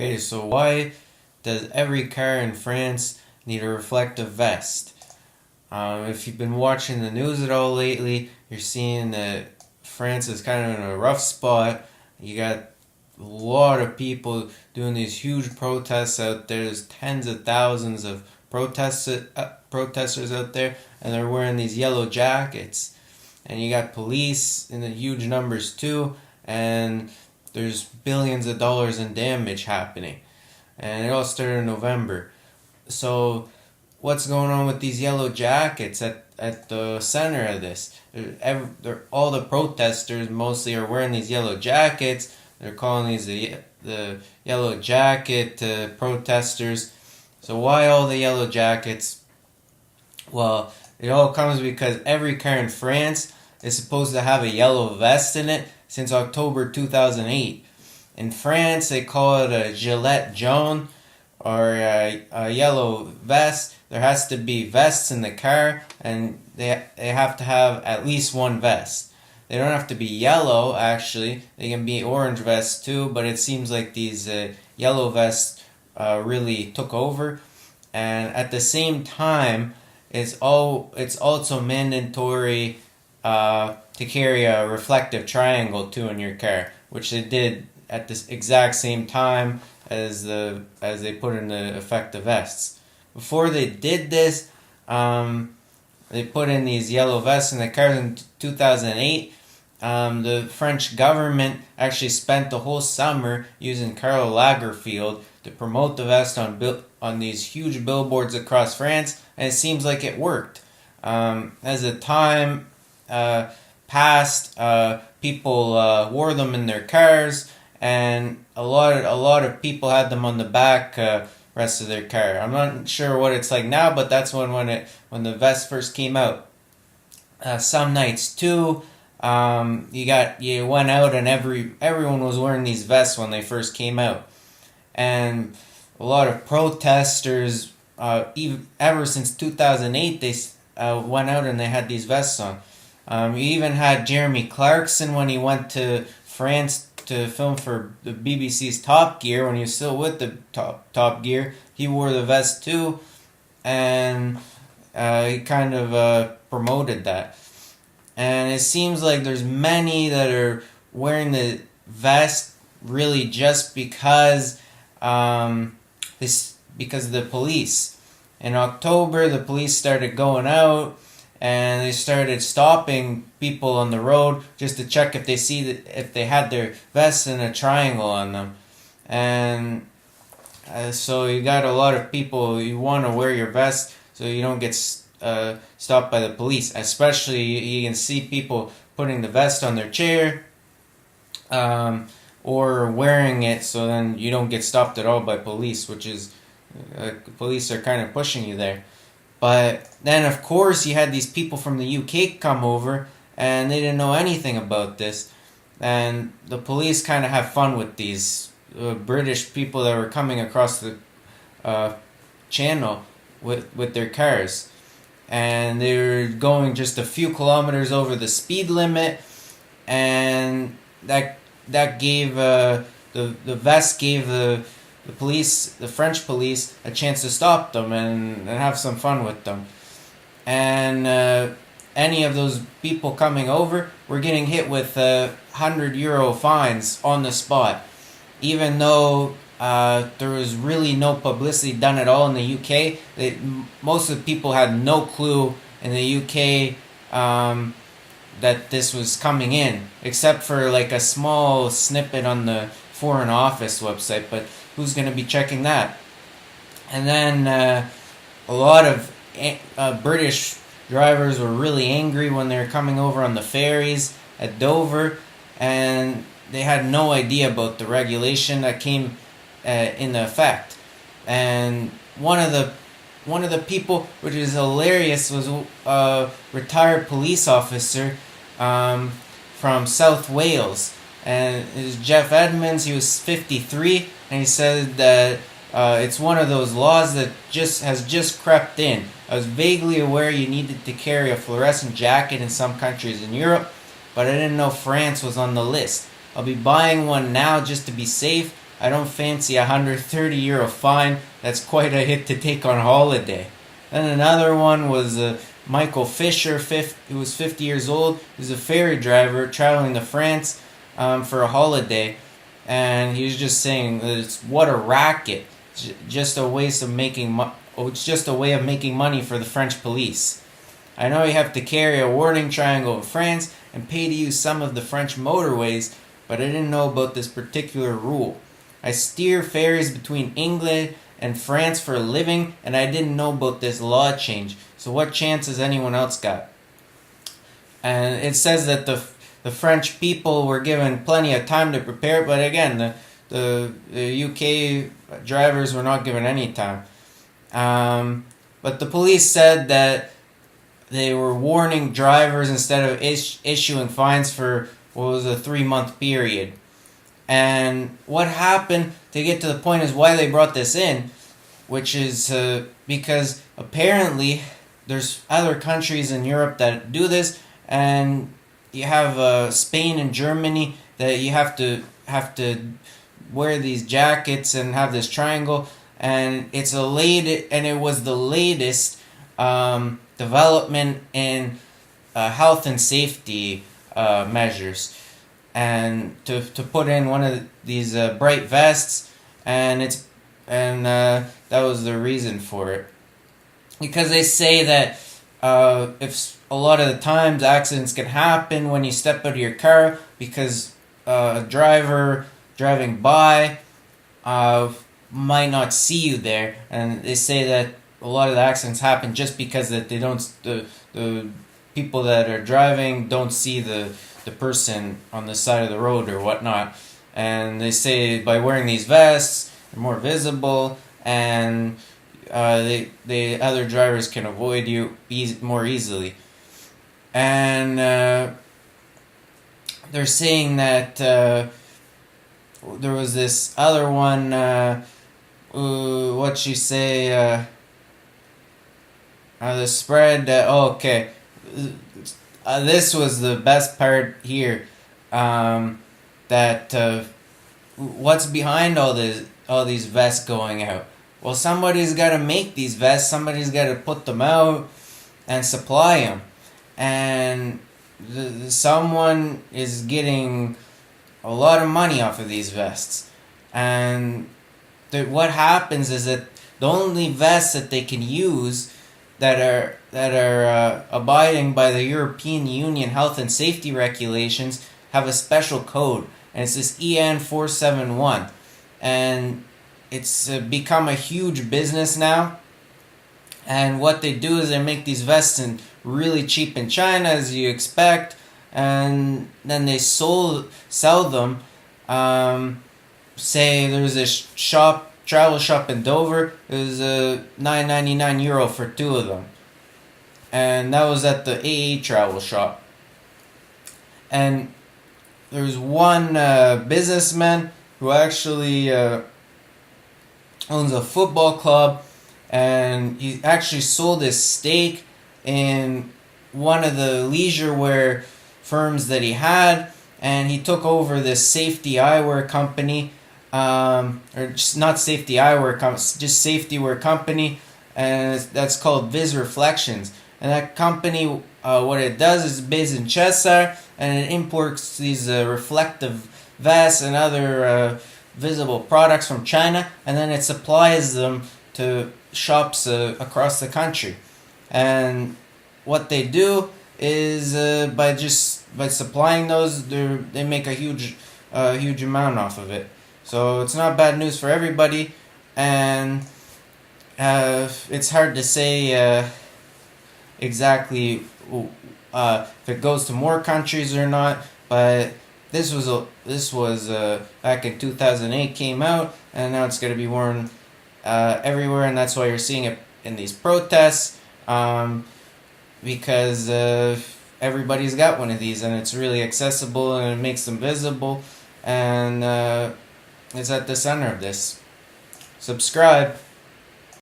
Okay, so why does every car in France need a reflective vest? If you've been watching the news at all lately, you're seeing that France is kind of in a rough spot. You got a lot of people doing these huge protests out there. There's tens of thousands of protesters out there, and they're wearing these yellow jackets. And you got police in the huge numbers too, and there's billions of dollars in damage happening. And it all started in November. So what's going on with these yellow jackets at the center of this? All the protesters mostly are wearing these yellow jackets. They're calling these the yellow jacket protesters. So why all the yellow jackets? Well, it all comes because every car in France is supposed to have a yellow vest in it since October 2008. In France, they call it a gilet jaune or a yellow vest. There has to be vests in the car, and they have to have at least one vest. They don't have to be yellow, actually. They can be orange vests too, but it seems like these yellow vests really took over. And at the same time, it's also mandatory to carry a reflective triangle too in your car, which they did at this exact same time as they put in the effective vests. Before they did this, they put in these yellow vests in the cars in 2008. The French government actually spent the whole summer using Karl Lagerfeld to promote the vest on these huge billboards across France, and it seems like it worked. As the time passed, people wore them in their cars, and a lot of people had them on the back rest of their car. I'm not sure what it's like now, but that's when the vest first came out. Some nights too, you went out and everyone was wearing these vests when they first came out, and a lot of protesters, ever since 2008, they went out and they had these vests on. You even had Jeremy Clarkson when he went to France to film for the BBC's Top Gear, when he was still with the Top Gear. He wore the vest too, and he kind of promoted that. And it seems like there's many that are wearing the vest really just because because of the police. In October, the police started going out and they started stopping people on the road just to check if they had their vests in a triangle on them. And so you got a lot of people, you want to wear your vest so you don't get stopped by the police. Especially, you can see people putting the vest on their chair or wearing it so then you don't get stopped at all by police, which is police are kind of pushing you there. But then, of course, you had these people from the UK come over, and they didn't know anything about this. And the police kind of have fun with these British people that were coming across the channel with their cars. And they were going just a few kilometers over the speed limit, and that gave the vest gave the French police, a chance to stop them and have some fun with them. And any of those people coming over were getting hit with €100 fines on the spot. Even though there was really no publicity done at all in the UK, most of the people had no clue in the UK that this was coming in, except for like a small snippet on the Foreign Office website, but who's going to be checking that? And then a lot of British drivers were really angry when they were coming over on the ferries at Dover, and they had no idea about the regulation that came into effect. And one of the people, which is hilarious, was a retired police officer from South Wales. And it was Jeff Edmonds. He was 53, and he said that it's one of those laws that has just crept in. I was vaguely aware you needed to carry a fluorescent jacket in some countries in Europe, but I didn't know France was on the list. I'll be buying one now just to be safe, I don't fancy a €130 fine. That's quite a hit to take on holiday. Then another one was Michael Fisher, who was 50 years old. He was a ferry driver traveling to France for a holiday, and he was just saying, "What a racket! Just a waste of making it's just a way of making money for the French police. I know you have to carry a warning triangle in France and pay to use some of the French motorways, but I didn't know about this particular rule. I steer ferries between England and France for a living, and I didn't know about this law change. So what chance has anyone else got?" And it says that the French people were given plenty of time to prepare, but again, the UK drivers were not given any time. But the police said that they were warning drivers instead of issuing fines for what was a 3-month period. And what happened to get to the point is why they brought this in, which is because apparently there's other countries in Europe that do this, and you have Spain and Germany that you have to wear these jackets and have this triangle, and it was the latest development in health and safety measures, and to put in one of these bright vests, and that was the reason for it, because they say that if a lot of the times accidents can happen when you step out of your car because a driver driving by might not see you there, and they say that a lot of the accidents happen just because that they don't the people that are driving don't see the person on the side of the road or whatnot, and they say by wearing these vests they're more visible, and the other drivers can avoid you more easily. And they're saying that there was this other one, what she say, the spread, okay, this was the best part here, that what's behind all these vests going out? Well, somebody's got to make these vests, somebody's got to put them out and supply them, and someone is getting a lot of money off of these vests, and what happens is that the only vests that they can use that are abiding by the European Union health and safety regulations have a special code, and it's this EN471, and it's become a huge business now. And what they do is they make these vests really cheap in China, as you expect, and then they sell them. Say there's this travel shop in Dover. It was €9.99 for 2 of them, and that was at the AA travel shop. And there's one businessman who actually owns a football club, and he actually sold his stake in one of the leisure wear firms that he had, and he took over this safety eyewear company, or just not safety eyewear company, just safety wear company, and that's called Viz Reflections. And that company, what it does is based in Cheshire, and it imports these reflective vests and other visible products from China, and then it supplies them to shops across the country. And what they do is by supplying those, they make a huge amount off of it. So it's not bad news for everybody, and it's hard to say exactly if it goes to more countries or not, but this was back in 2008 came out, and now it's going to be worn everywhere, and that's why you're seeing it in these protests, because everybody's got one of these, and it's really accessible, and it makes them visible, and it's at the center of this. Subscribe.